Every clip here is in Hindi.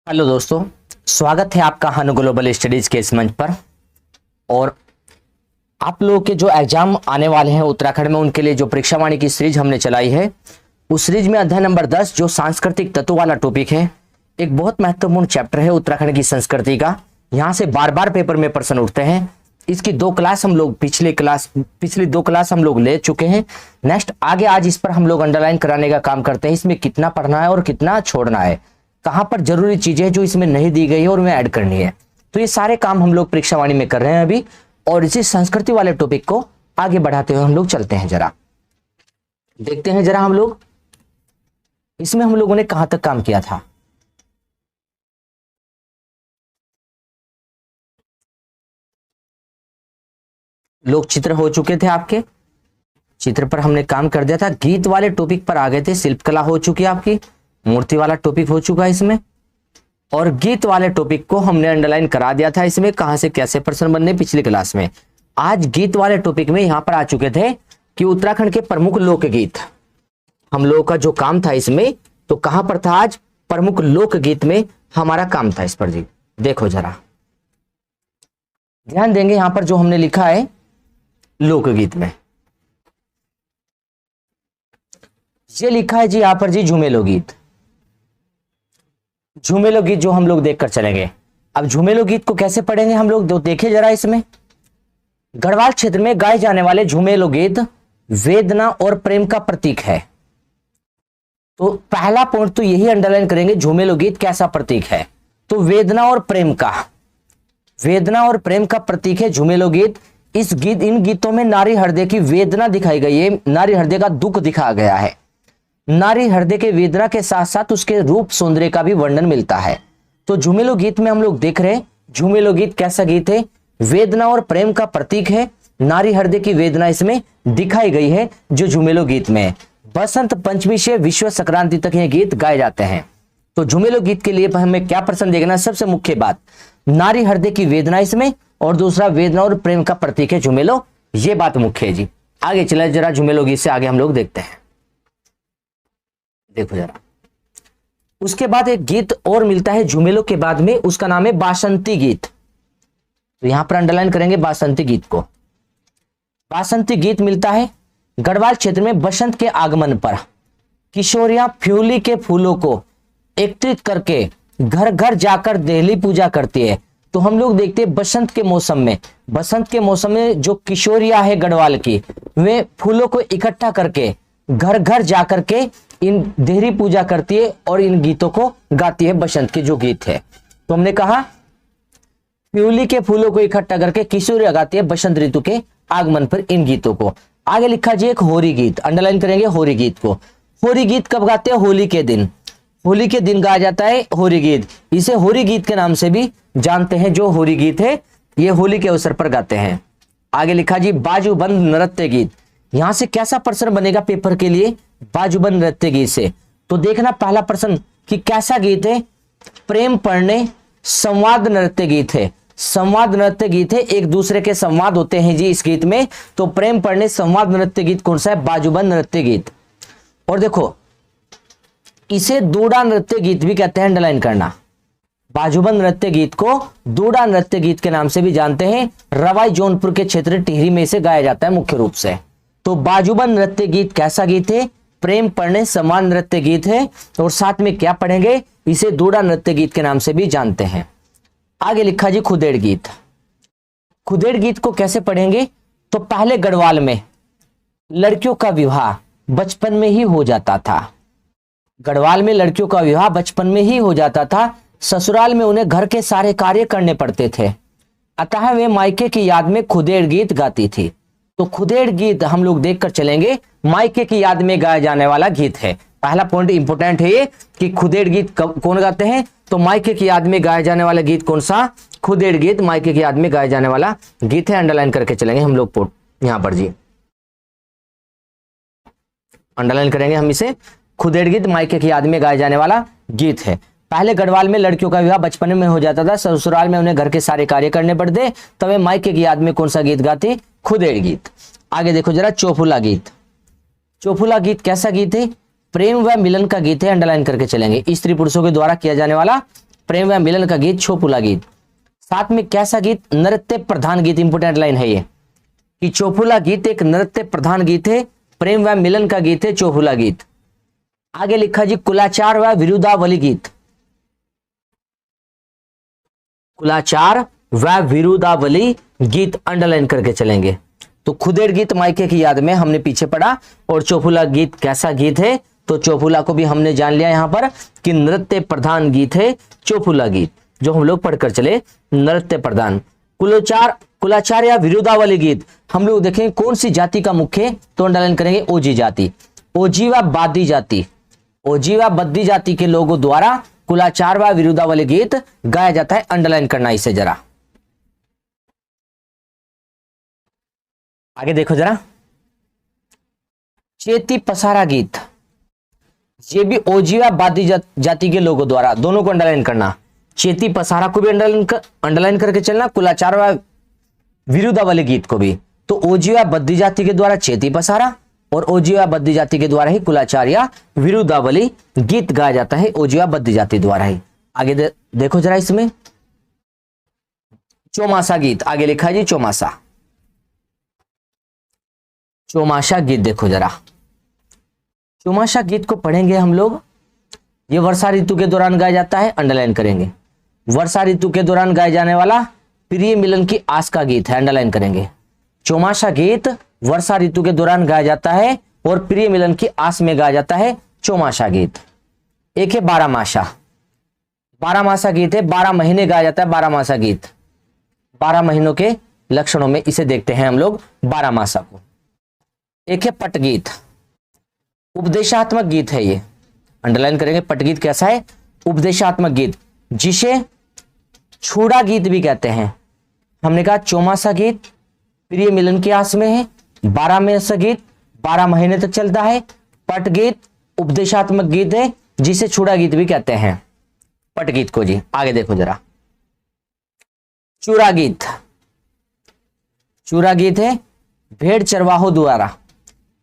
हेलो दोस्तों, स्वागत है आपका हानु ग्लोबल स्टडीज के इस मंच पर। और आप लोगों के जो एग्जाम आने वाले हैं उत्तराखंड में, उनके लिए जो परीक्षा वाणी की सीरीज हमने चलाई है, उस सीरीज में अध्याय नंबर 10 जो सांस्कृतिक तत्व वाला टॉपिक है, एक बहुत महत्वपूर्ण चैप्टर है उत्तराखंड की संस्कृति का। यहाँ से बार बार पेपर में प्रश्न उठते हैं। इसकी दो क्लास हम लोग पिछली दो क्लास हम लोग ले चुके हैं। नेक्स्ट आगे आज इस पर हम लोग अंडरलाइन कराने का काम करते हैं। इसमें कितना पढ़ना है और कितना छोड़ना है, कहां पर जरूरी चीजें जो इसमें नहीं दी गई है और उन्हें ऐड करनी है, तो ये सारे काम हम लोग परीक्षा वाणी में कर रहे हैं अभी। और इसी संस्कृति वाले टॉपिक को आगे बढ़ाते हुए हम लोग चलते हैं। जरा देखते हैं जरा हम लोग इसमें हम लोगों ने कहां तक काम किया था। लोग चित्र हो चुके थे, आपके चित्र पर हमने काम कर दिया था। गीत वाले टॉपिक पर आ गए थे, शिल्पकला हो चुकी है आपकी, मूर्ति वाला टॉपिक हो चुका है इसमें, और गीत वाले टॉपिक को हमने अंडरलाइन करा दिया था इसमें कहां से कैसे प्रश्न बनने पिछली क्लास में। आज गीत वाले टॉपिक में यहां पर आ चुके थे कि उत्तराखंड के प्रमुख लोकगीत, हम लोगों का जो काम था इसमें, तो कहां पर था आज प्रमुख लोकगीत में हमारा काम था इस पर। जी देखो जरा ध्यान देंगे, यहां पर जो हमने लिखा है लोकगीत में, ये लिखा है जी यहां पर जी झुमेलो गीत। झुमेलो गीत जो हम लोग देखकर चलेंगे। अब झुमेलो गीत को कैसे पढ़ेंगे हम लोग, तो देखिए जरा इसमें, गढ़वाल क्षेत्र में गाए जाने वाले झुमेलो गीत वेदना और प्रेम का प्रतीक है। तो पहला पॉइंट तो यही अंडरलाइन करेंगे, झुमेलो गीत कैसा प्रतीक है, तो वेदना और प्रेम का प्रतीक है झुमेलो गीत। इन गीतों में नारी हृदय की वेदना दिखाई गई है, नारी हृदय का दुख दिखाया गया है। नारी हृदय के वेदना के साथ साथ उसके रूप सौंदर्य का भी वर्णन मिलता है। तो झुमेलो गीत में हम लोग देख रहे हैं, झुमेलो गीत कैसा गीत है, वेदना और प्रेम का प्रतीक है। नारी हृदय की वेदना इसमें दिखाई गई है जो झुमेलो गीत में। बसंत पंचमी से विश्व संक्रांति तक ये गीत गाए जाते हैं। तो झुमेलो गीत के लिए हमें क्या प्रश्न देखना, सबसे मुख्य बात नारी हृदय की वेदना इसमें, और दूसरा वेदना और प्रेम का प्रतीक है झुमेलो, ये बात मुख्य है जी। आगे चला जरा, झुमेलो गीत से आगे हम लोग देखते हैं। देखो जरा, उसके बाद एक गीत और मिलता है झुमेलो के बाद में, उसका नाम है बासंती गीत। तो यहां पर अंडरलाइन करेंगे बासंती गीत को। बासंती गीत मिलता है गढ़वाल क्षेत्र में बसंत के आगमन पर किशोरियां फ्यूली के फूलों को एकत्रित करके घर घर जाकर देहली पूजा करती है। तो हम लोग देखते हैं बसंत के मौसम में जो किशोरियां है गढ़वाल की, वे फूलों को इकट्ठा करके घर घर जाकर के इन देहरी पूजा करती है और इन गीतों को गाती है, बसंत के जो गीत है। तो हमने कहा प्यूली के फूलों को इकट्ठा करके किशोरियां गाती है बसंत ऋतु के आगमन पर इन गीतों को। आगे लिखा जी एक होरी गीत, अंडरलाइन करेंगे होरी गीत को। होरी गीत कब गाते हैं, होली के दिन, होली के दिन गाया जाता है होरी गीत। इसे होरी गीत के नाम से भी जानते हैं। जो होरी गीत है ये होली के अवसर पर गाते हैं। आगे लिखा जी बाजूबंद नृत्य गीत। यहां से कैसा प्रश्न बनेगा पेपर के लिए, बाजूबंद नृत्य गीत से। तो देखना पहला प्रश्न कि कैसा गीत है, प्रेम पढ़ने संवाद नृत्य गीत है। संवाद नृत्य गीत है, एक दूसरे के संवाद होते हैं जी इस गीत में। तो प्रेम पढ़ने संवाद नृत्य गीत कौन सा है, बाजूबंद नृत्य गीत। और देखो इसे दूड़ा नृत्य गीत भी कहते हैं, अंडरलाइन करना। बाजूबंद नृत्य गीत को दूड़ा नृत्य गीत के नाम से भी जानते हैं। रवाई जौनपुर के क्षेत्र टिहरी में इसे गाया जाता है मुख्य रूप से। तो बाजूबंद नृत्य गीत कैसा गीत है, प्रेम पढ़ने समान नृत्य गीत है। और साथ में क्या पढ़ेंगे, इसे दूड़ा नृत्य गीत के नाम से भी जानते हैं। आगे लिखा जी खुदेड़ गीत। खुदेड़ गीत को कैसे पढ़ेंगे, तो पहले गढ़वाल में लड़कियों का विवाह बचपन में ही हो जाता था। गढ़वाल में लड़कियों का विवाह बचपन में ही हो जाता था। ससुराल में उन्हें घर के सारे कार्य करने पड़ते थे, अतः वे मायके की याद में खुदेड़ गीत गाती थी। तो खुदेड़ गीत हम लोग देखकर चलेंगे, मायके की याद में गाया जाने वाला गीत है। पहला पॉइंट इंपोर्टेंट है ये कि खुदेड़ गीत कौन गाते हैं, तो मायके की याद में गाया जाने वाला गीत कौन सा, खुदेड़ गीत मायके की याद में गाया जाने वाला गीत है। अंडरलाइन करके चलेंगे हम लोग यहां पर जी, अंडरलाइन करेंगे हम इसे, खुदेड़ गीत मायके की याद में गाया जाने वाला गीत है। पहले गढ़वाल में लड़कियों का विवाह बचपन में हो जाता था, ससुराल में उन्हें घर के सारे कार्य करने पड़ते, तब मायके की याद में कौन सा गीत गाती, खुदेड़ गीत। आगे देखो जरा चौफुला गीत। चौफुला गीत कैसा गीत है, प्रेम व मिलन का गीत है, अंडरलाइन करके चलेंगे। स्त्री पुरुषों के द्वारा किया जाने वाला प्रेम व मिलन का गीत चोपुला गीत। साथ में कैसा गीत? नृत्य प्रधान गीत। इंपोर्टेंट लाइन है ये कि चोपुला गीत एक नृत्य प्रधान गीत है, प्रेम व मिलन का गीत है चोपुला गीत। आगे लिखा जी कुलाचार व विरुदावली गीत। कुलाचार व विरुदावली गीत अंडरलाइन करके चलेंगे। तो खुदेड़ गीत मायके की याद में हमने पीछे पढ़ा, और चोपुला गीत कैसा गीत है? तो चोपुला को भी हमने जान लिया यहां पर कि नृत्य प्रधान गीत है चोपुला गीत, जो हम लोग पढ़कर चले नृत्य प्रधान। कुलाचार या विरुदावली गीत हम लोग देखें कौन सी जाति का मुख्य? तो अंडरलाइन करेंगे ओजी जाति। ओजी व बादी जाति, ओजी व बद्दी जाति के लोगों द्वारा कुलाचार व विरुदावली गीत गाया जाता है। अंडरलाइन करना इसे जरा। आगे देखो जरा, चेती पसारा गीत, ये भी ओजी व बादी जाति के लोगों द्वारा, दोनों को अंडरलाइन करना। चेती पसारा को भी अंडरलाइन करके चलना, कुलाचार व विरुदावली गीत को भी। तो ओजी व बद्दी जाति के द्वारा चेती पसारा और ओजी व बद्दी जाति के द्वारा ही कुलाचार या विरुदावली गीत गाया जाता है, ओजी व बद्दी जाति द्वारा ही। आगे देखो जरा इसमें चौमासा गीत, आगे लिखा है जी चौमासा। चौमासा गीत देखो जरा, चौमासा गीत को पढ़ेंगे हम लोग। ये वर्षा ऋतु के दौरान गाया जाता है, अंडरलाइन करेंगे। वर्षा ऋतु के दौरान गाए जाने वाला प्रिय मिलन की आस का गीत है, अंडरलाइन करेंगे। चौमासा गीत वर्षा ऋतु के दौरान गाया जाता है और प्रिय मिलन की आस में गाया जाता है चौमासा गीत। एक है बारहमासा, बारहमासा गीत है, 12 महीने गाया जाता है बारहमासा गीत। 12 महीनों के लक्षणों में इसे देखते हैं हम लोग बारहमासा को। एक है पटगीत, उपदेशात्मक गीत है ये, अंडरलाइन करेंगे। पटगीत कैसा है? उपदेशात्मक गीत, जिसे छूड़ा गीत भी कहते हैं। हमने कहा चौमासा गीत प्रिय मिलन की आस में है, 12मासा गीत 12 महीने तक चलता है। पटगीत उपदेशात्मक गीत है, जिसे छूड़ा गीत भी कहते हैं पटगीत को जी। आगे देखो जरा, चूरा गीत, चूरा गीत है भेड़ चरवाहों द्वारा,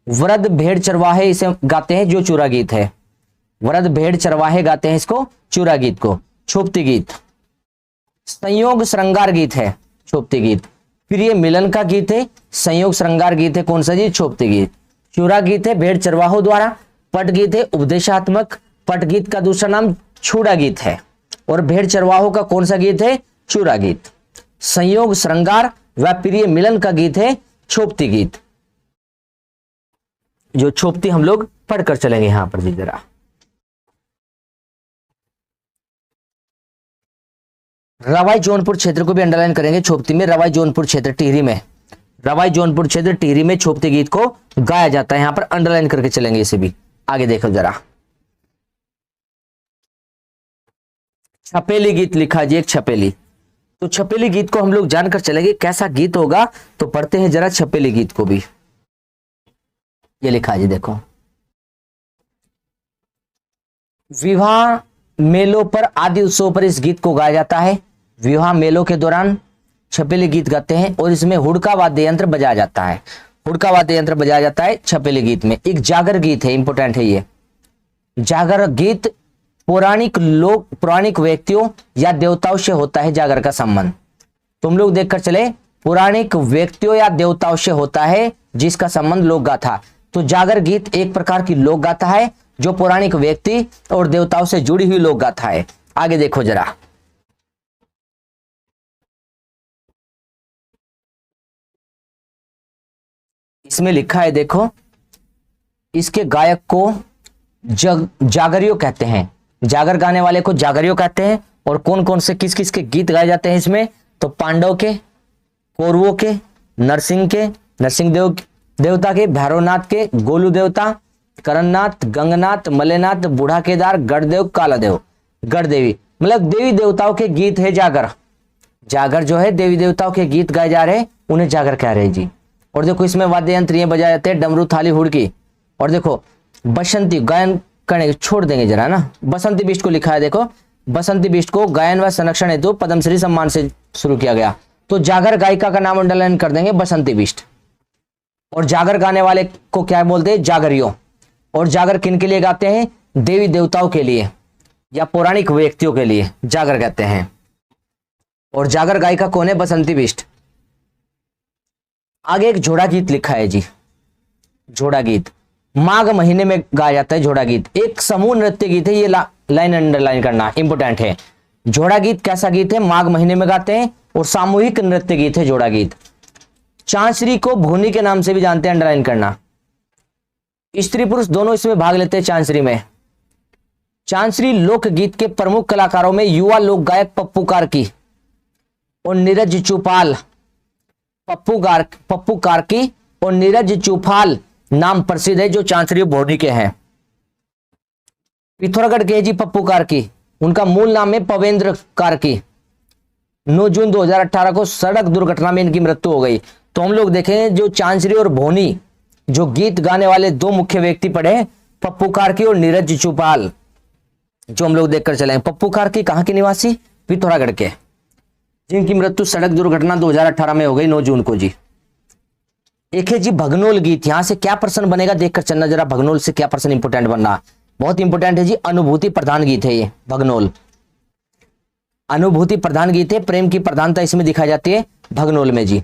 वृद्ध भेड़ चरवाहे इसे गाते हैं, जो चूरा गीत है। वृद्ध भेड़ चरवाहे गाते हैं इसको, चूरा गीत को। छोपती गीत संयोग श्रृंगार गीत है, छोपती गीत प्रिय मिलन का गीत है, संयोग श्रृंगार गीत है कौन सा जी? छोपती गीत। चूरा गीत है भेड़ चरवाहों द्वारा, पट गीत है उपदेशात्मक, पट गीत का दूसरा नाम छूड़ा गीत है, और भेड़ चरवाहों का कौन सा गीत है? चूरा गीत। संयोग श्रृंगार व प्रिय मिलन का गीत है छोपती गीत, जो छोपती हम लोग पढ़कर चलेंगे यहां पर जी जरा। रवाई जौनपुर क्षेत्र को भी अंडरलाइन करेंगे छोपती में। रवाई जौनपुर क्षेत्र टिहरी में, रवाई जौनपुर क्षेत्र टिहरी में छोपती गीत को गाया जाता है, यहां पर अंडरलाइन करके चलेंगे इसे भी। आगे देखो जरा, छपेली गीत लिखा जी, एक छपेली। तो छपेली गीत को हम लोग जानकर चलेंगे कैसा गीत होगा, तो पढ़ते हैं जरा छपेली गीत को भी। ये लिखा जी देखो, विवाह मेलों पर आदि उत्सव पर इस गीत को गाया जाता है। विवाह मेलों के दौरान छपेली गीत गाते हैं, और इसमें हुड़का वाद्य यंत्र बजाया जाता है। हुड़का वाद्य यंत्र बजाया जाता है छपेली गीत में। एक जागर गीत है, इंपोर्टेंट है ये। जागर गीत पौराणिक व्यक्तियों या देवताओं से होता है जागर का संबंध। तुम लोग देखकर चले, पौराणिक व्यक्तियों या देवताओं से होता है जिसका संबंध लोक गाथा। तो जागर गीत एक प्रकार की लोक गाथा है, जो पौराणिक व्यक्ति और देवताओं से जुड़ी हुई लोक गाथा है। आगे देखो जरा, इसमें लिखा है देखो, इसके गायक को जागरियो कहते हैं, जागर गाने वाले को जागरियो कहते हैं। और कौन कौन से किस किस के गीत गाए जाते हैं इसमें? तो पांडव के, कौरवों के, नरसिंह के, नरसिंह देवता के, भैरवनाथ के, गोलू देवता, करननाथ, गंगनाथ, मलेनाथ, बूढ़ा केदार, गढ़देव, कालादेव, गढ़देवी, मतलब देवी देवताओं के गीत है जागर। जागर जो है देवी देवताओं के गीत गाए जा रहे हैं, उन्हें जागर कह रहे हैं जी। और देखो इसमें वाद्य यंत्र ये बजाए जाते हैं, डमरू, थाली, हुड़की। और देखो बसंती गायन करने छोड़ देंगे जरा ना, बसंती बिष्ट को लिखा है देखो, बसंती बिष्ट को गायन व संरक्षण हेतु पद्मश्री सम्मान से शुरू किया गया। तो जागर गायिका का नाम अंडरलाइन कर देंगे बसंती बिष्ट। और जागर गाने वाले को क्या बोलते हैं? जागरियो। और जागर किन के लिए गाते हैं? देवी देवताओं के लिए। या पौराणिक व्यक्तियों के लिए जागर कहते हैं। और जागर गायिका कौन है? बसंती बिष्ट। आगे एक जोड़ा गीत लिखा है जी, जोड़ा गीत माघ महीने में गाया जाता है। जोड़ा गीत एक समूह नृत्य गीत है, ये लाइन अंडरलाइन करना इंपोर्टेंट है। जोड़ा गीत कैसा गीत है? माघ महीने में गाते हैं और सामूहिक नृत्य गीत है जोड़ा गीत। चांचरी को भोनी के नाम से भी जानते हैं, अंडरलाइन करना। स्त्री पुरुष दोनों इसमें भाग लेते हैं चांचरी में। चांचरी लोकगीत के प्रमुख कलाकारों में युवा लोक गायक पप्पू कार्की और नीरज चौपाल, पप्पू कार्की और नीरज चौपाल नाम प्रसिद्ध है, जो चांचरी भोनी के हैं। पिथौरागढ़ के जी पप्पू कार्की, उनका मूल नाम है पवेंद्र कार्की। 9 जून 2018 को सड़क दुर्घटना में इनकी मृत्यु हो गई। तो हम लोग देखें जो चांचरी और भोनी जो गीत गाने वाले दो मुख्य व्यक्ति पढ़े, पप्पू कार्की और नीरज चौपाल, जो हम लोग देखकर चले। पप्पू कार्की कहां के निवासी? पिथौरागढ़ के, जिनकी मृत्यु सड़क दुर्घटना 2018 में हो गई 9 जून को जी। एक है जी भगनोल गीत, यहां से क्या प्रश्न बनेगा देखकर चलना जरा, भगनोल से क्या प्रश्न इंपोर्टेंट बनना, बहुत इंपोर्टेंट है जी। अनुभूति प्रधान गीत है ये भगनोल, अनुभूति प्रधान गीत है, प्रेम की प्रधानता इसमें दिखाई जाती है भगनोल में जी।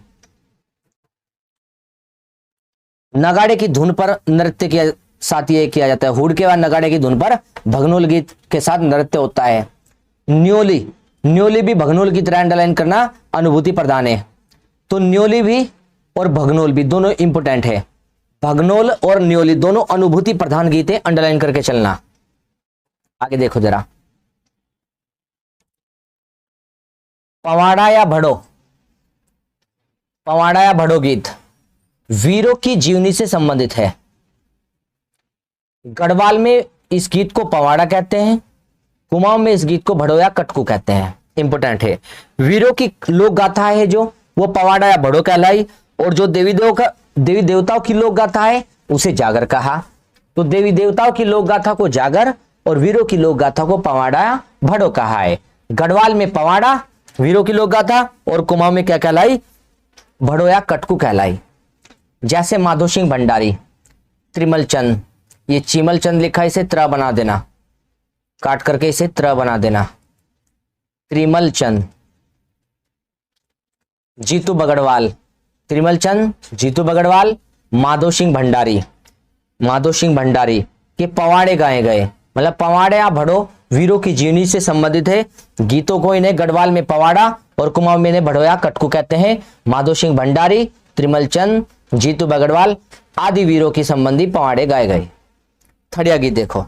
नगाड़े की धुन पर नृत्य के साथ ये किया जाता है, हुड़के व नगाड़े की धुन पर भगनोल गीत के साथ नृत्य होता है। न्योली, न्योली भी भगनोल की तरह अंडरलाइन करना, अनुभूति प्रधान है। तो न्योली भी और भगनोल भी दोनों इंपोर्टेंट है। भगनोल और न्योली दोनों अनुभूति प्रधान गीत है, अंडरलाइन करके चलना। आगे देखो जरा, पवाड़ा या भड़ो, पवाड़ा या भड़ो गीत वीरों की जीवनी से संबंधित है। गढ़वाल में इस गीत को पवाड़ा कहते हैं, कुमाऊं में इस गीत को भड़ो या कटकू कहते हैं, इंपोर्टेंट है। वीरों की लोक गाथा है जो, वो पवाड़ा या भड़ो कहलाई। और जो देवी देवताओं की लोक गाथा है उसे जागर कहा। तो देवी देवताओं की लोक गाथा को जागर और वीरों की लोक गाथा को पवाड़ा या भड़ो कहा है। गढ़वाल में पवाड़ा वीरों की लोक गाथा और कुमाऊं में क्या कहलाई? भड़ो या कटकू कहलाई। जैसे माधो सिंह भंडारी, त्रिमल चंद, ये चिमल चंद लिखा, इसे त्र बना देना, काट करके इसे त्र बना देना। त्रिमल चंद, जीतू बगड़वाल, त्रिमल चंद, जीतू बगड़वाल, माधो सिंह भंडारी, माधो सिंह भंडारी के पवाड़े गाए गए। मतलब पवाड़े या भड़ो वीरों की जीवनी से संबंधित है। गीतों को इन्हें गढ़वाल में पवाड़ा और कुमाऊं में इन्हें भड़ो या कटकू कहते हैं। माधो सिंह भंडारी, त्रिमल चंद, जीतू बगड़वाल आदि वीरों की संबंधी पवाड़े गाए गए। थड़िया गीत देखो,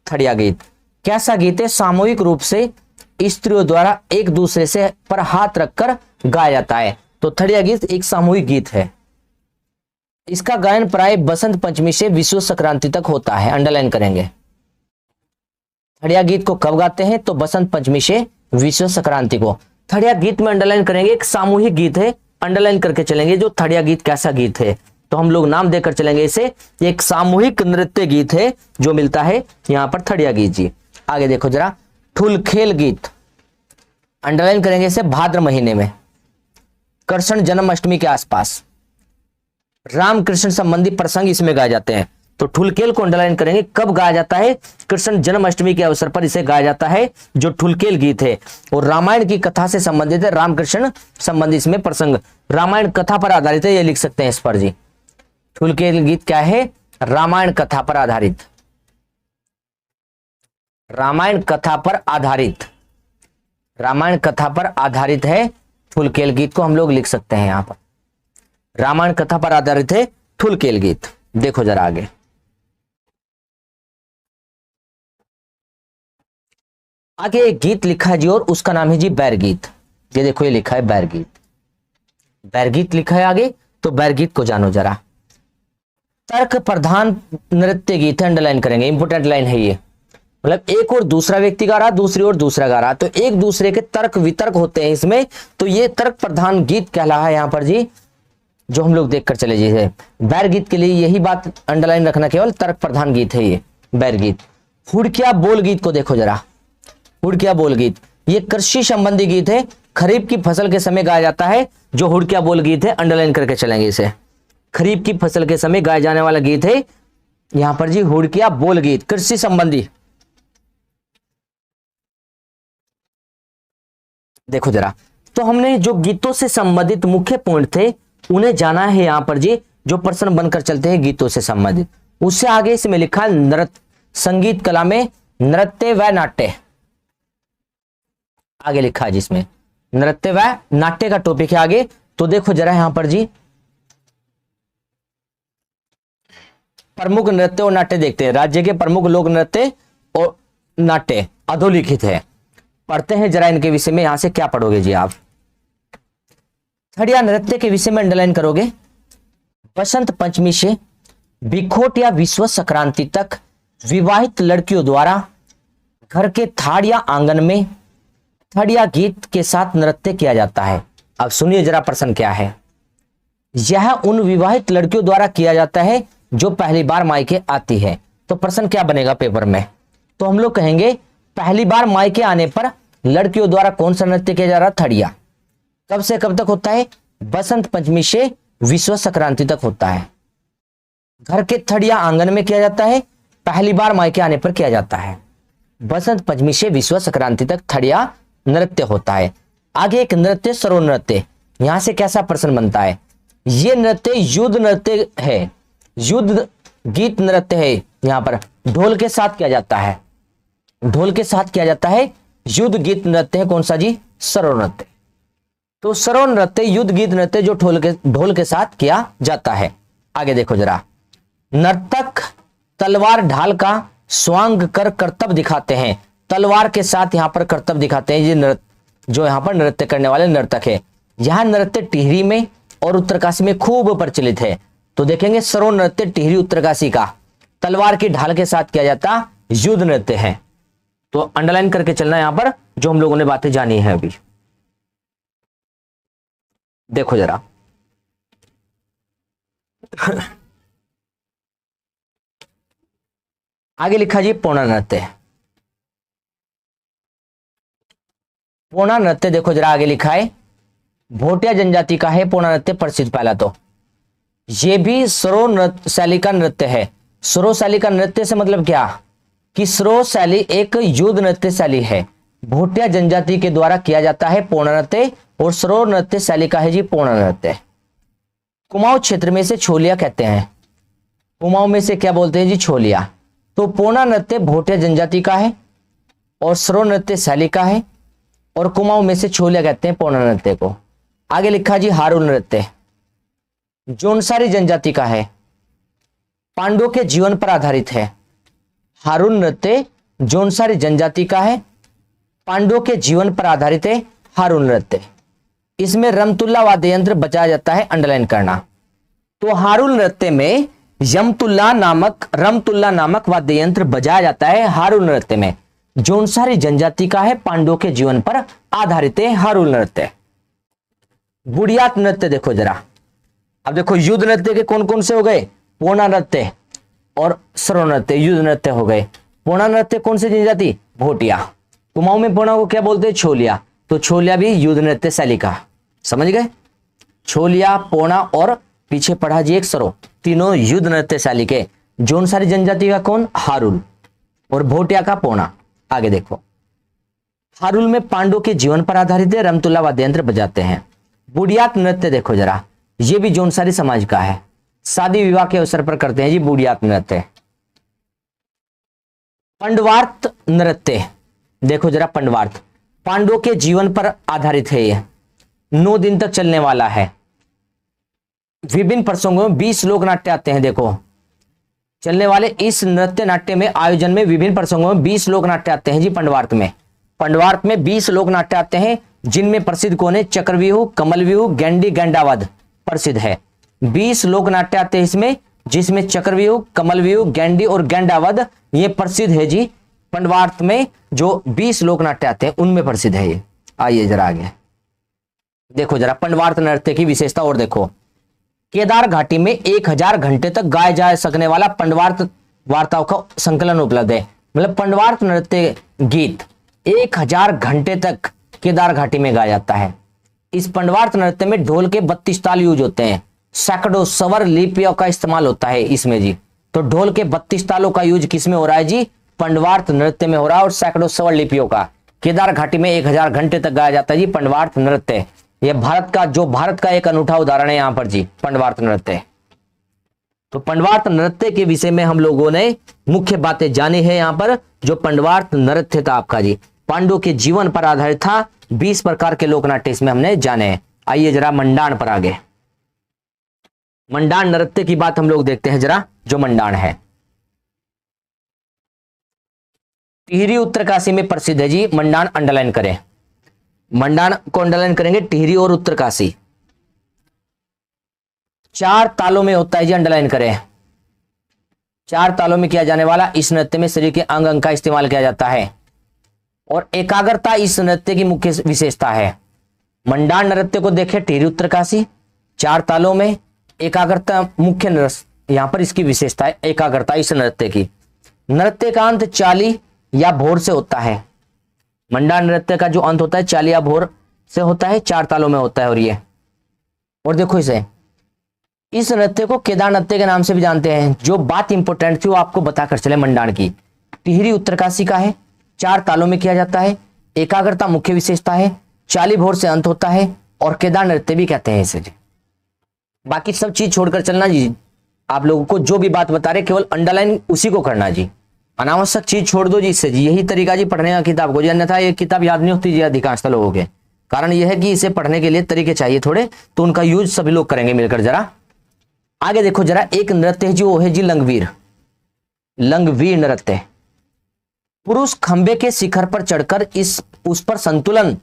थड़िया गीत कैसा गीत है? सामूहिक रूप से स्त्रियों द्वारा एक दूसरे से पर हाथ रखकर गाया जाता है। तो थड़िया गीत एक सामूहिक गीत है। इसका गायन प्राय बसंत पंचमी से विश्व संक्रांति तक होता है, अंडरलाइन करेंगे। थड़िया गीत को कब गाते हैं? तो बसंत पंचमी से विश्व संक्रांति को। थड़िया गीत में अंडरलाइन करेंगे, एक सामूहिक गीत है, अंडरलाइन करके चलेंगे जो थड़िया गीत कैसा गीत है। तो हम लोग नाम देकर चलेंगे इसे, एक सामूहिक नृत्य गीत है जो मिलता है यहां पर थड़िया गीत जी। आगे देखो जरा, ठुलखेल गीत अंडरलाइन करेंगे इसे भाद्र महीने में, कृष्ण जन्माष्टमी के आसपास रामकृष्ण संबंधी प्रसंग इसमें गाए जाते हैं। तो ठुलखेल को अंडरलाइन करेंगे, कब गाया जाता है? कृष्ण जन्माष्टमी के अवसर पर इसे गाया जाता है जो ठुलखेल गीत है। और रामायण की कथा से संबंधित है, रामकृष्ण संबंधी इसमें प्रसंग रामायण कथा पर आधारित है, ये लिख सकते हैं इस पर जी। ठुलखेल गीत क्या है? रामायण कथा पर आधारित, रामायण कथा पर आधारित, रामायण कथा पर आधारित है ठुलखेल गीत को हम लोग लिख सकते हैं यहां पर। रामायण कथा पर आधारित है ठुलखेल गीत। देखो जरा आगे, आगे एक गीत लिखा है जी और उसका नाम है जी बैर गीत। ये देखो ये लिखा है बैर गीत, बैर गीत लिखा है आगे। तो बैर गीत को जानो जरा, तर्क प्रधान नृत्य गीत है, अंडरलाइन करेंगे, इंपोर्टेंट लाइन है ये। मतलब एक और दूसरा व्यक्ति गा रहा, दूसरी ओर दूसरा गा रहा, तो एक दूसरे के तर्क वितर्क होते हैं इसमें। तो ये तर्क प्रधान गीत कहला है यहां पर जी, जो हम लोग देखकर चले जी है। बैर गीत के लिए यही बात अंडरलाइन रखना, केवल तर्क प्रधान गीत है ये बैर गीत। हुड़किया बोल गीत को देखो जरा, हुड़किया बोल गीत ये कृषि संबंधी गीत है, खरीफ की फसल के समय गाया जाता है जो हुड़किया बोल गीत है, अंडरलाइन करके चलेंगे इसे। खरीफ की फसल के समय गाए जाने वाला गीत है यहां पर जी हुड़किया बोल गीत, कृषि संबंधी। देखो जरा, तो हमने जो गीतों से संबंधित मुख्य पॉइंट थे उन्हें जाना है यहां पर जी, जो प्रश्न बनकर चलते हैं गीतों से संबंधित। उससे आगे इसमें लिखा है नृत्य, संगीत कला में नृत्य व नाट्य, आगे लिखा है जिसमें नृत्य व नाट्य का टॉपिक है आगे। तो देखो जरा यहां पर जी, प्रमुख नृत्य और नाट्य देखते हैं। राज्य के प्रमुख लोक नृत्य और नाट्य अधोलिखित है, पढ़ते हैं जरा इनके विषय में। यहां से क्या पढ़ोगे जी आप, थड़िया नृत्य के विषय में अंडरलाइन करोगे। बसंत पंचमी से बिखोट या विश्व संक्रांति तक विवाहित लड़कियों द्वारा घर के थाड़ या आंगन में थड़िया गीत के साथ नृत्य किया जाता है। अब सुनिए जरा प्रश्न क्या है। यह उन विवाहित लड़कियों द्वारा किया जाता है जो पहली बार मायके आती है। तो प्रश्न क्या बनेगा पेपर में, तो हम लोग कहेंगे पहली बार मायके आने पर लड़कियों द्वारा कौन सा नृत्य किया जा रहा है, थड़िया। कब से कब तक होता है, बसंत पंचमी से विश्व संक्रांति तक होता है। घर के थड़िया आंगन में किया जाता है, पहली बार मायके आने पर किया जाता है। बसंत पंचमी से विश्व संक्रांति तक थड़िया नृत्य होता है। आगे एक नृत्य सरो नृत्य, यहां से कैसा प्रश्न बनता है, ये नृत्य युद्ध नृत्य है, युद्ध गीत नृत्य है। यहां पर ढोल के साथ किया जाता है, ढोल के साथ किया जाता है, युद्ध गीत नृत्य है कौन सा जी, सरो नृत्य। तो सरो नृत्य युद्ध गीत नृत्य जो ढोल के साथ किया जाता है। आगे देखो जरा, नर्तक तलवार ढाल का स्वांग कर करतब दिखाते हैं। तलवार के साथ यहां पर करतब दिखाते हैं ये नृत्य, जो यहां पर नृत्य करने वाले नर्तक है। यह नृत्य टिहरी में और उत्तरकाशी में खूब प्रचलित है। तो देखेंगे सरो नृत्य टिहरी उत्तरकाशी का तलवार की ढाल के साथ किया जाता युद्ध नृत्य है। तो अंडरलाइन करके चलना यहां पर जो हम लोगों ने बातें जानी है अभी। देखो जरा आगे लिखा जी पौना नृत्य। पौना नृत्य देखो जरा आगे लिखा है, भोटिया जनजाति का है पौना नृत्य प्रसिद्ध। पहला तो ये भी सरो नृत्य शैली का नृत्य है। सरो शैली का नृत्य से मतलब क्या कि सरो शैली एक युद्ध नृत्य शैली है, भोटिया जनजाति के द्वारा किया जाता है पौना नृत्य, और सरो नृत्य शैली का है जी पौना नृत्य। कुमाऊं क्षेत्र में से छोलिया कहते हैं, कुमाऊं में से क्या बोलते हैं जी, छोलिया। तो पौना नृत्य भोटिया जनजाति का है और सरो नृत्य शैली का है, और कुमाऊं में से छोलिया कहते हैं पौना नृत्य को। आगे लिखा जी हारुल नृत्य, जौनसारी जनजाति का है, पांडवों के जीवन पर आधारित है। हारुल नृत्य जौनसारी जनजाति का है, पांडवों के जीवन पर आधारित है हारुल नृत्य। इसमें रमतुल्ला वाद्य यंत्र बजाया जाता है, अंडरलाइन करना। तो हारुल नृत्य में रमतुल्ला नामक वाद्य यंत्र बजाया जाता है हारुल नृत्य में। जौनसारी जनजाति का है, पांडवों के जीवन पर आधारित है हारुल नृत्य। बुढ़ियात नृत्य देखो जरा, अब देखो युद्ध नृत्य के कौन कौन से हो गए, पौना नृत्य और सरो नृत्य युद्ध नृत्य हो गए। पौना नृत्य कौन सी जनजाति, भोटिया। कुमाऊं में पौना को क्या बोलते हैं, छोलिया। तो छोलिया भी युद्ध नृत्य शैली का, समझ गए। छोलिया, पौना और पीछे पढ़ा जी एक सरो, तीनों युद्ध नृत्य शैली के। जौनसारी जनजाति का कौन, हारुल, और भोटिया का पौना। आगे देखो, हारुल में पांडवों के जीवन पर आधारित है, रमतुल्ला वाद्य यंत्र बजाते हैं। बुढ़ियात नृत्य देखो जरा, ये भी जौनसारी समाज का है, शादी विवाह के अवसर पर करते हैं जी बुढ़ियात नृत्य। पंडवार्त नृत्य देखो जरा, पंडवार्त पांडवों के जीवन पर आधारित है, यह 9 दिन तक चलने वाला है। विभिन्न प्रसंगों में 20 लोक नाट्य आते हैं। देखो चलने वाले इस नृत्य नाट्य में आयोजन में विभिन्न प्रसंगों में 20 लोक नाट्य आते हैं जी पंडवार्त में। पंडवार्त में 20 लोक नाट्य आते हैं, जिनमें प्रसिद्ध कौन है, चक्रव्यूह, कमलव्यूह, गैंडी, गैंडावध प्रसिद्ध है। 20 लोक नाट्य आते हैं इसमें, जिसमें चक्रव्यूह, कमलव्यूह, गैंडी और गैंडावध ये प्रसिद्ध है जी। पंडवार्त में जो 20 लोक नाट्य आते हैं उनमें प्रसिद्ध है ये। आइए जरा आगे देखो जरा पंडवार्त नृत्य की विशेषता और देखो। केदार घाटी में 1000 घंटे तक गाए जा सकने वाला पंडवार्त वार्ताओं का संकलन उपलब्ध है। मतलब पंडवार्त नृत्य गीत 1000 घंटे तक केदार घाटी में गाया जाता है। इस पंडवार्त नृत्य में ढोल के 32 ताल यूज होते हैं, सैकड़ों स्वर लिपियों का इस्तेमाल होता है इसमें जी। तो ढोल के 32 तालों का यूज किसमें हो रहा है जी, पंडवार्त नृत्य में हो रहा है, और सैकड़ों स्वर लिपियों का। केदार घाटी में 1000 घंटे तक गाया जाता है जी पंडवार्थ नृत्य। ये भारत का एक अनूठा उदाहरण है यहाँ पर जी, पंडवार्थ नृत्य। तो पंडवार्थ नृत्य के विषय में हम लोगों ने मुख्य बातें जानी है यहाँ पर। जो पंडवार्थ नृत्य था आपका जी, पांडवों के जीवन पर आधारित था। 20 प्रकार के लोक नाट्य इसमें हमने जाने हैं। आइए जरा मंडान पर आगे, मंडान नृत्य की बात हम लोग देखते हैं जरा। जो मंडान है टिहरी उत्तरकाशी में प्रसिद्ध है जी। मंडान अंडरलाइन करें, मंडान को अंडरलाइन करेंगे, टिहरी और उत्तरकाशी 4 तालों में होता है जी, अंडरलाइन करें। 4 तालों में किया जाने वाला इस नृत्य में शरीर के अंग अंग का इस्तेमाल किया जाता है और एकाग्रता इस नृत्य की मुख्य विशेषता है। मंडान नृत्य को देखें, टिहरी उत्तरकाशी 4 तालों में, एकाग्रता मुख्य नृत्य यहां पर इसकी विशेषता है, एकाग्रता इस नृत्य की। नृत्य का अंत चाली या भोर से होता है। मंडान नृत्य का जो अंत होता है चाली या भोर से होता है, 4 तालों में होता है। और ये और देखो इस नृत्य को केदार नृत्य के नाम से भी जानते हैं। जो बात इंपॉर्टेंट थी वो आपको बताकर चले मंडान की। टिहरी उत्तरकाशी का है, 4 तालों में किया जाता है, एकाग्रता मुख्य विशेषता है, चाली भोर से अंत होता है और केदार नृत्य भी कहते हैं इसे जी। बाकी सब चीज छोड़कर चलना जी, आप लोगों को जो भी बात बता रहे केवल अंडरलाइन उसी को करना जी, अनावश्यक चीज छोड़ दो जी इससे जी। यही तरीका जी पढ़ने का किताब को जी, अन्यथा ये किताब याद नहीं होती जी अधिकांश लोगों के। कारण यह है कि इसे पढ़ने के लिए तरीके चाहिए थोड़े, तो उनका यूज सभी लोग करेंगे मिलकर। जरा आगे देखो जरा, एक नृत्य है जी, वो है जी लंगवीर। लंगवीर नृत्य, पुरुष खंबे के शिखर पर चढ़कर उस पर संतुलन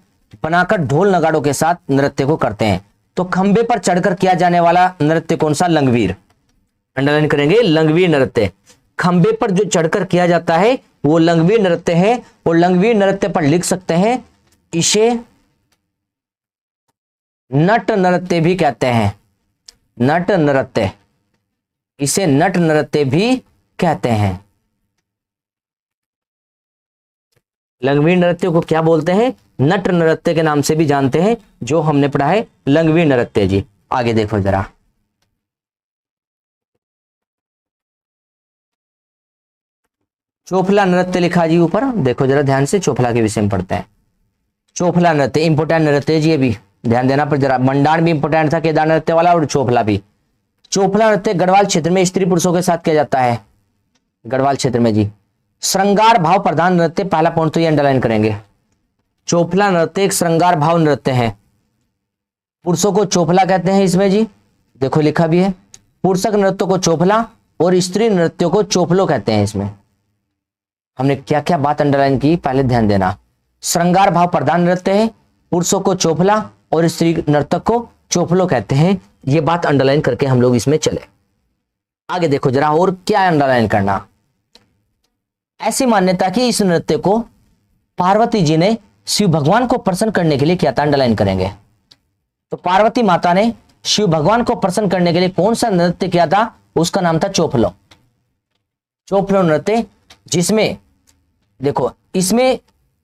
बनाकर ढोल नगाड़ों के साथ नृत्य को करते हैं। तो खंबे पर चढ़कर किया जाने वाला नृत्य कौन सा? लंगवीर। अंडरलाइन करेंगे, लंगवीर नृत्य। खंबे पर जो चढ़कर किया जाता है वो लंगवीर नृत्य है। और लंगवीर नृत्य पर लिख सकते हैं इसे नट नृत्य भी कहते हैं। नट नृत्य, इसे नट नृत्य भी कहते हैं। लंगवीर नृत्य को क्या बोलते हैं? नट नृत्य के नाम से भी जानते हैं, जो हमने पढ़ा है लंगवीर नृत्य जी। आगे देखो जरा, चोफला नृत्य लिखा जी ऊपर, देखो जरा ध्यान से, चोफला के विषय में पढ़ते हैं। चोफला नृत्य इंपोर्टेंट नृत्य जी, ये भी ध्यान देना पर जरा। मंडान भी इंपोर्टेंट था केदार नृत्य वाला, और चोफला भी। चोफला नृत्य गढ़वाल क्षेत्र में स्त्री पुरुषों के साथ किया जाता है। गढ़वाल क्षेत्र में जी। श्रृंगार भाव प्रधान नृत्य, पहला पॉइंट तो ये अंडरलाइन करेंगे। चोफला नृत्य एक श्रृंगार भाव नृत्य है। पुरुषों को चोफला कहते हैं इसमें जी, देखो लिखा भी है। पुरुषक नृत्य को चोफला और स्त्री नृत्यों को चोफलो कहते हैं। इसमें हमने क्या क्या बात अंडरलाइन की, पहले ध्यान देना। श्रृंगार भाव प्रधान नृत्य है, पुरुषों को चोफला और स्त्री नर्तक को चोफलो कहते हैं। ये बात अंडरलाइन करके हम लोग इसमें चले। आगे देखो जरा, और क्या अंडरलाइन करना। ऐसी मान्यता कि इस नृत्य को पार्वती जी ने शिव भगवान को प्रसन्न करने के लिए किया था। अंडरलाइन करेंगे। तो पार्वती माता ने शिव भगवान को प्रसन्न करने के लिए कौन सा नृत्य किया था? उसका नाम था चोफलो। चोफलो नृत्य, जिसमें देखो इसमें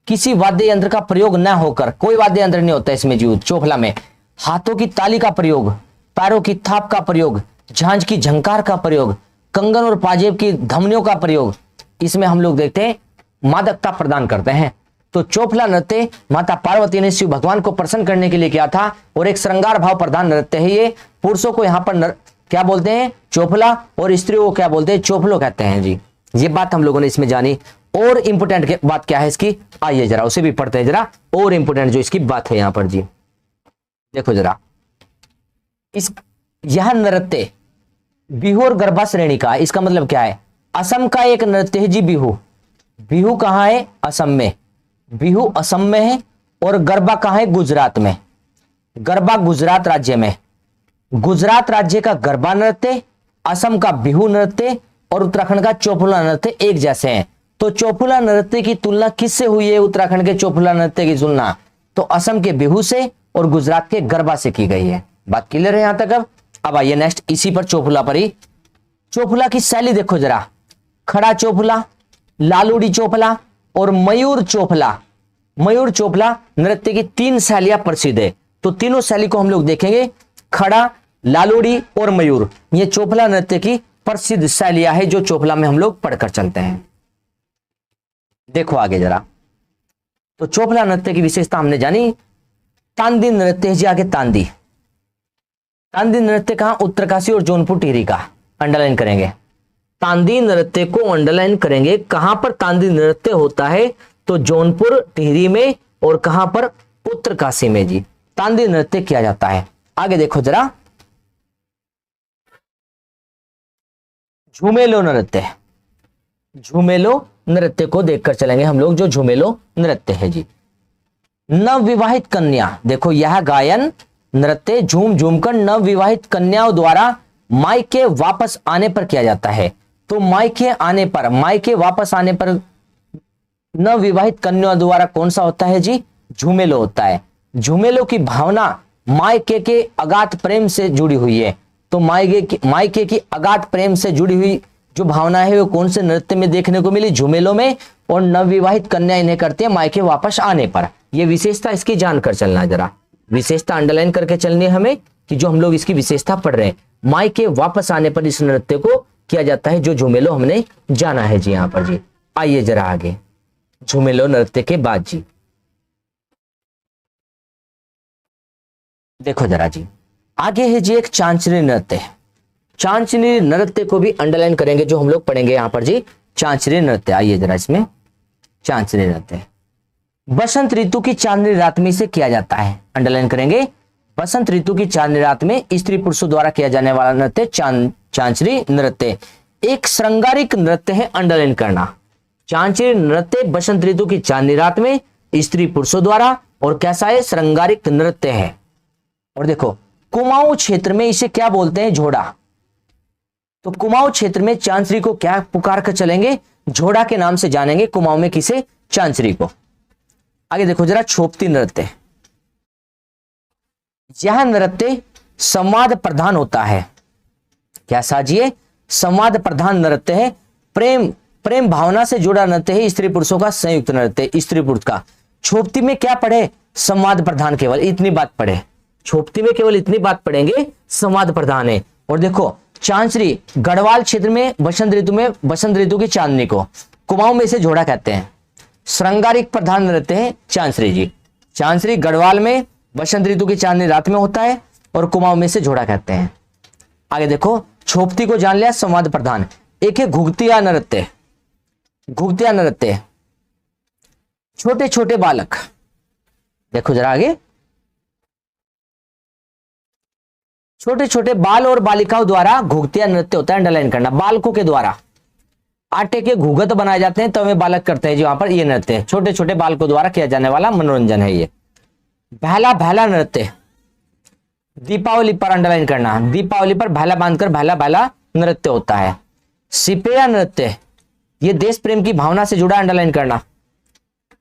किसी वाद्य यंत्र का प्रयोग न होकर, कोई वाद्य यंत्र नहीं होता इसमें जी। चोफला में हाथों की ताली का प्रयोग, पैरों की थाप का प्रयोग, झांझ की झंकार का प्रयोग, कंगन और पाजेब की धमनियों का प्रयोग, इसमें हम लोग देखते हैं मादकता प्रदान करते हैं। तो चोफला नृत्य माता पार्वती ने शिव भगवान को प्रसन्न करने के लिए किया था, और एक श्रृंगार भाव प्रधान नृत्य है ये। पुरुषों को यहाँ पर क्या बोलते हैं? चोफला, और स्त्रियों को क्या बोलते हैं? चोफलो कहते हैं जी। ये बात हम लोगों ने इसमें जानी। और इंपोर्टेंट बात क्या है इसकी, आइए जरा उसे भी पढ़ते हैं जरा। और इंपोर्टेंट जो इसकी बात है यहाँ पर जी, देखो जरा। यह नृत्य बिहू और गरबा श्रेणी का, इसका मतलब क्या है? असम का एक नृत्य है जी बिहू। बिहू कहाँ है? असम में। बिहू असम में है। और गरबा कहाँ है? गुजरात में। गरबा गुजरात राज्य में। गुजरात राज्य का गरबा नृत्य, असम का बिहू नृत्य और उत्तराखंड का चोफला नृत्य एक जैसे हैं। तो चोफला नृत्य की तुलना किससे हुई है? उत्तराखंड के चोफला नृत्य की तुलना तो असम के बिहू से और गुजरात के गरबा से की गई है। बात क्लियर है यहां तक? अब आइए नेक्स्ट, इसी पर चोफला पर ही। चोफला की शैली देखो जरा। खड़ा चोफला, लालूड़ी चोफला और मयूर चोफला। मयूर चोफला नृत्य की 3 शैलियां प्रसिद्ध है। तो तीनों शैली को हम लोग देखेंगे, खड़ा, लालूड़ी और मयूर। ये चोफला नृत्य की प्रसिद्ध शैलियां है जो चोफला में हम लोग पढ़कर चलते हैं। देखो आगे जरा, तो चोपला नृत्य की विशेषता हमने जानी। तांदी नृत्य जी आगे तांदी। तांदी नृत्य कहां? उत्तरकाशी और जौनपुर टिहरी का अंडरलाइन करेंगे। तांदी नृत्य को अंडरलाइन करेंगे। कहां पर तांदी नृत्य होता है? तो जौनपुर टिहरी में। और कहां पर? उत्तरकाशी में जी तांदी नृत्य किया जाता है। आगे देखो जरा, झूमेलो नृत्य। झूमेलो नृत्य को देखकर चलेंगे हम लोग, जो झूमेलो नृत्य है जी। नवविवाहित कन्या, देखो यह गायन नृत्य झूम झूम कर नवविवाहित कन्याओं द्वारा मायके वापस आने पर किया जाता है। तो मायके वापस आने पर नवविवाहित कन्याओं द्वारा कौन सा होता है जी? झूमेलो होता है। झूमेलो की भावना मायके के अगाध प्रेम से जुड़ी हुई है। तो मायके की अगाध प्रेम से जुड़ी हुई जो भावना है वो कौन से नृत्य में देखने को मिली? झूमेलो में। और नवविवाहित कन्या इन्हें करती है मायके वापस आने पर। ये विशेषता इसकी जानकर चलना है, जरा विशेषता अंडरलाइन करके चलनी है हमें कि जो हम लोग इसकी विशेषता पढ़ रहे हैं, मायके वापस आने पर इस नृत्य को किया जाता है, जो झूमेलो हमने जाना है जी यहां पर जी। आइए जरा आगे, झूमेलो नृत्य के बाद जी देखो जरा जी, आगे है जी एक चांचरी नृत्य। चांचरी नृत्य को भी अंडरलाइन करेंगे, जो हम लोग पढ़ेंगे यहां पर जी चांचरी नृत्य। आइए जरा इसमें, चांचरी नृत्य बसंत ऋतु की चांदनी रात में इसे किया जाता है। अंडरलाइन करेंगे, बसंत ऋतु की चांदनी रात में स्त्री पुरुषों द्वारा किया जाने वाला नृत्य चांचरी नृत्य एक श्रृंगारिक नृत्य है। अंडरलाइन करना, चांचरी नृत्य बसंत ऋतु की चांदनी रात में स्त्री पुरुषों द्वारा, और कैसा है? श्रृंगारिक नृत्य है। और देखो कुमाऊं क्षेत्र में इसे क्या बोलते हैं? झोड़ा। तो कुमाऊं क्षेत्र में चांचरी को क्या पुकार कर चलेंगे? झोड़ा के नाम से जानेंगे कुमाऊं में किसे? चांचरी को। आगे देखो जरा, छोपती नृत्य। यह नृत्य संवाद प्रधान होता है। क्या साजिए? संवाद प्रधान नृत्य है। प्रेम भावना से जुड़ा नृत्य है। स्त्री पुरुषों का संयुक्त नृत्य, स्त्री पुरुष का। छोपती में क्या पढ़े? संवाद प्रधान, केवल इतनी बात पढ़े। छोपती में केवल इतनी बात पढ़ेंगे, संवाद प्रधान है। और देखो चांचरी गढ़वाल क्षेत्र में बसंत ऋतु में बसंत ऋतु की चांदनी को, कुमाऊं में इसे झोड़ा कहते हैं। श्रृंगारिक प्रधान नृत्य है चांचरी जी। चांचरी गढ़वाल में बसंत ऋतु की चांदनी रात में होता है, और कुमाऊं में इसे झोड़ा कहते हैं। आगे देखो, छोपती को जान लिया, संवाद प्रधान। एक है घुघतिया नृत्य। घुघतिया नृत्य छोटे छोटे बालक, देखो जरा आगे, छोटे छोटे बाल और बालिकाओं द्वारा घुघतिया नृत्य होता है। अंडरलाइन करना, बालकों के द्वारा आटे के घुघत बनाए जाते हैं, तो वे बालक करते हैं जी। वहां पर ये नृत्य छोटे छोटे बालकों द्वारा किया जाने वाला मनोरंजन है। ये भैला भैला नृत्य दीपावली पर अंडरलाइन करना, दीपावली पर भैला बांधकर भैला भैला नृत्य होता है। सिपेया नृत्य ये देश प्रेम की भावना से जुड़ा, अंडरलाइन करना,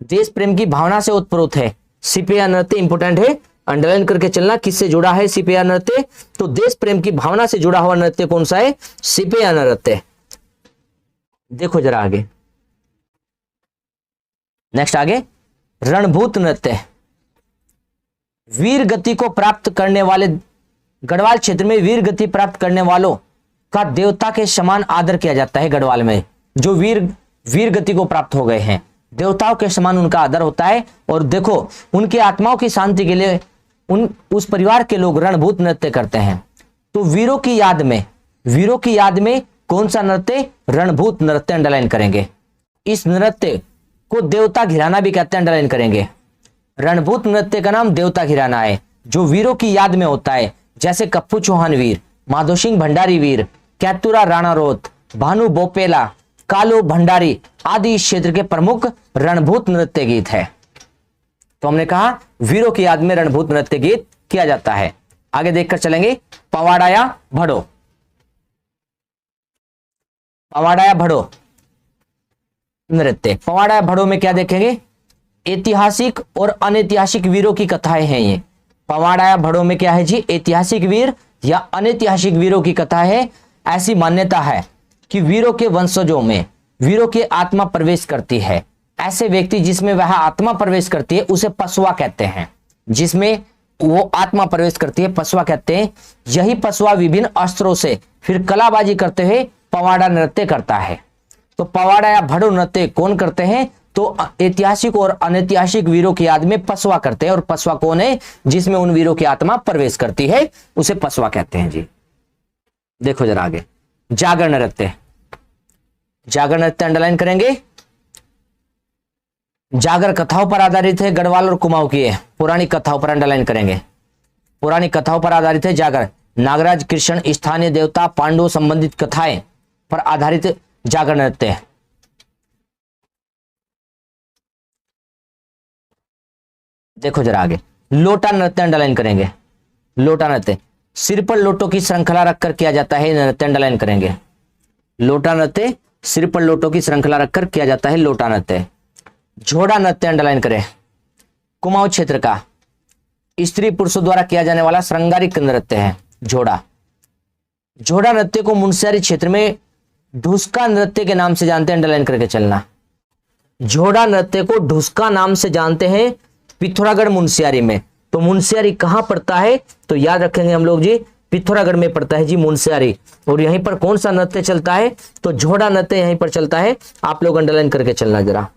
देश प्रेम की भावना से उत्प्रोत है। सिपेया नृत्य इंपोर्टेंट है, अंडरलाइन करके चलना। किससे जुड़ा है सिपेया नृत्य? तो देश प्रेम की भावना से जुड़ा हुआ नृत्य कौन सा है? सिपेया नृत्य। देखो जरा आगे, नेक्स्ट आगे, रणभूत नृत्य। वीर गति को प्राप्त करने वाले, गढ़वाल क्षेत्र में वीर गति प्राप्त करने वालों का देवता के समान आदर किया जाता है। गढ़वाल में जो वीर गति को प्राप्त हो गए हैं, देवताओं के समान उनका आदर होता है। और देखो उनकी आत्माओं की शांति के लिए उस परिवार के लोग रणभूत नृत्य करते हैं। तो वीरों की याद में कौन सा नृत्य? रणभूत नृत्य। अंडरलाइन करेंगे। इस नृत्य को देवता घिराना भी कहते हैं। अंडरलाइन करेंगे, रणभूत नृत्य का नाम देवता घिराना है, जो वीरों की याद में होता है। जैसे कप्पू चौहान वीर, माधो सिंह भंडारी वीर, कैतुरा राणा रोत, भानु बोपेला, कालो भंडारी आदि इस क्षेत्र के प्रमुख रणभूत नृत्य गीत है। तो हमने कहा वीरों की याद में रणभूत नृत्य गीत किया जाता है। आगे देखकर चलेंगे, पवाड़ाया भड़ो। पवाड़ाया भड़ो नृत्य, पवाड़ाया भड़ो में क्या देखेंगे? ऐतिहासिक और अनैतिहासिक वीरों की कथाएं हैं। ये पवाड़ाया भड़ो में क्या है जी? ऐतिहासिक वीर या अनैतिहासिक वीरों की कथा है। ऐसी मान्यता है कि वीरों के वंशजों में वीरों की आत्मा प्रवेश करती है। ऐसे व्यक्ति जिसमें वह आत्मा प्रवेश करती है उसे पशुआ कहते हैं। जिसमें वो आत्मा प्रवेश करती है पशुआ कहते हैं। यही पशुआ विभिन्न अस्त्रों से फिर कलाबाजी करते हुए पवाड़ा नृत्य करता है। तो पवाड़ा या भड़ो नृत्य कौन करते हैं? तो ऐतिहासिक और अनैतिहासिक वीरों की याद में पसवा करते हैं। और पसवा कौन है? जिसमें उन वीरों की आत्मा प्रवेश करती है उसे पसवा कहते हैं जी। देखो जरा आगे, जागर नृत्य। जागर नृत्य अंडरलाइन करेंगे। जागर कथाओं पर आधारित है, गढ़वाल और कुमाऊं की है। पुरानी कथाओं पर अंडरलाइन करेंगे। पुरानी कथाओं पर आधारित है जागर। नागराज, कृष्ण, स्थानीय देवता, पांडवों संबंधित कथाएं पर आधारित जागर नृत्य है। देखो जरा आगे, लोटा नृत्य अंडरलाइन करेंगे। लोटा नृत्य सिर पर लोटों की श्रृंखला रखकर किया जाता है, नृत्य अंडरलाइन करेंगे। लोटा नृत्य सिर पर लोटों की श्रृंखला रखकर किया जाता है, लोटा नृत्य। झोड़ा नृत्य अंडरलाइन करें। कुमाऊं क्षेत्र का स्त्री पुरुषों द्वारा किया जाने वाला श्रृंगारिक नृत्य है झोड़ा। झोड़ा नृत्य को मुनस्यारी क्षेत्र में ढुसका नृत्य के नाम से जानते हैं, अंडरलाइन करके चलना। झोड़ा नृत्य को ढुसका नाम से जानते हैं पिथौरागढ़ मुनस्यारी में। तो मुनस्यारी कहां पड़ता है? तो याद रखेंगे हम लोग जी, पिथौरागढ़ में पड़ता है जी मुनस्यारी। और यहीं पर कौन सा नृत्य चलता है? तो झोड़ा नृत्य यहीं पर चलता है। आप लोग अंडरलाइन करके चलना जरा।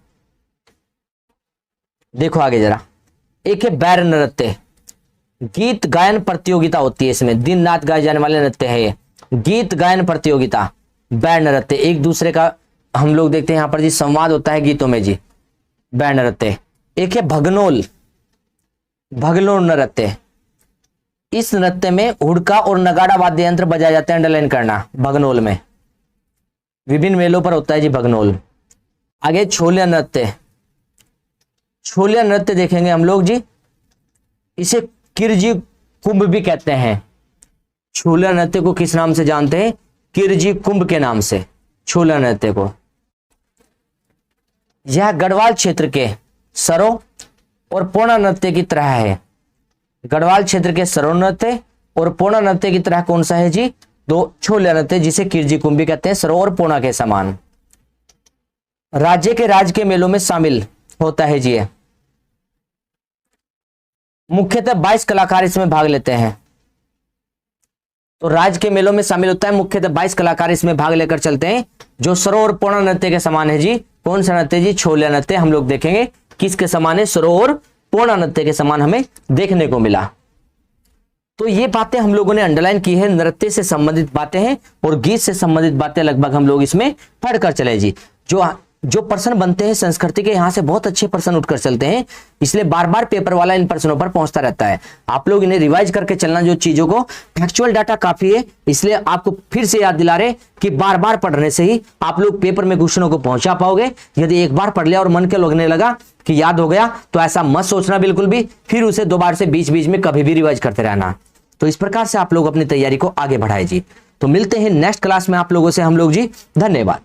देखो आगे जरा, एक है बैर नृत्य। गीत गायन प्रतियोगिता होती है इसमें, दिन रात गाए जाने वाले नृत्य है ये। गीत गायन प्रतियोगिता, बैर नृत्य। एक दूसरे का हम लोग देखते हैं यहां पर जी संवाद होता है गीतों में जी, बैर नृत्य। एक है भगनोल। भगनोल नृत्य, इस नृत्य में हुड़का और नगाड़ा वाद्य यंत्र बजाए जाते हैं, अंडरलाइन करना। भगनोल में विभिन्न मेलों पर होता है जी भगनोल। आगे छोलिया नृत्य। छोलिया नृत्य देखेंगे हम लोग जी, इसे किरजी कुंभ भी कहते हैं। छोलिया नृत्य को किस नाम से जानते हैं? किरजी कुंभ के नाम से छोलिया नृत्य को। यह गढ़वाल क्षेत्र के सरो और पोना नृत्य की तरह है। गढ़वाल क्षेत्र के सरो नृत्य और पोना नृत्य की तरह कौन सा है जी? दो छोलिया नृत्य, जिसे किरजी कुंभ भी कहते हैं, सरो और पोना के समान। राज्य के राज के मेलों में शामिल होता है जी। मुख्यतः 22 कलाकार इसमें भाग लेते हैं। तो राज्य के मेलों में शामिल होता है, मुख्यतः 22 कलाकार इसमें भाग लेकर चलते हैं, जो सरो और पोना नृत्य के समान है जी। कौन सा नृत्य जी? छोलिया नृत्य। हम लोग देखेंगे किसके समान है, सरो और पोना नृत्य के समान हमें देखने को मिला। तो ये बातें हम लोगों ने अंडरलाइन की है, नृत्य से संबंधित बातें हैं और गीत से संबंधित बातें लगभग हम लोग इसमें पढ़कर चले जी। जो प्रश्न बनते हैं संस्कृति के, यहाँ से बहुत अच्छे प्रश्न उठकर चलते हैं, इसलिए बार बार पेपर वाला इन प्रश्नों पर पहुंचता रहता है। आप लोग इन्हें रिवाइज करके चलना, जो चीजों को फैक्चुअल डाटा काफी है, इसलिए आपको फिर से याद दिला रहे कि बार बार पढ़ने से ही आप लोग पेपर में क्वेश्चनों को पहुंचा पाओगे। यदि एक बार पढ़ लिया और मन के लगने लगा कि याद हो गया, तो ऐसा मत सोचना बिल्कुल भी, फिर उसे दोबारा से बीच बीच में कभी भी रिवाइज करते रहना। तो इस प्रकार से आप लोग अपनी तैयारी को आगे बढ़ाए जी। तो मिलते हैं नेक्स्ट क्लास में आप लोगों से हम लोग जी। धन्यवाद।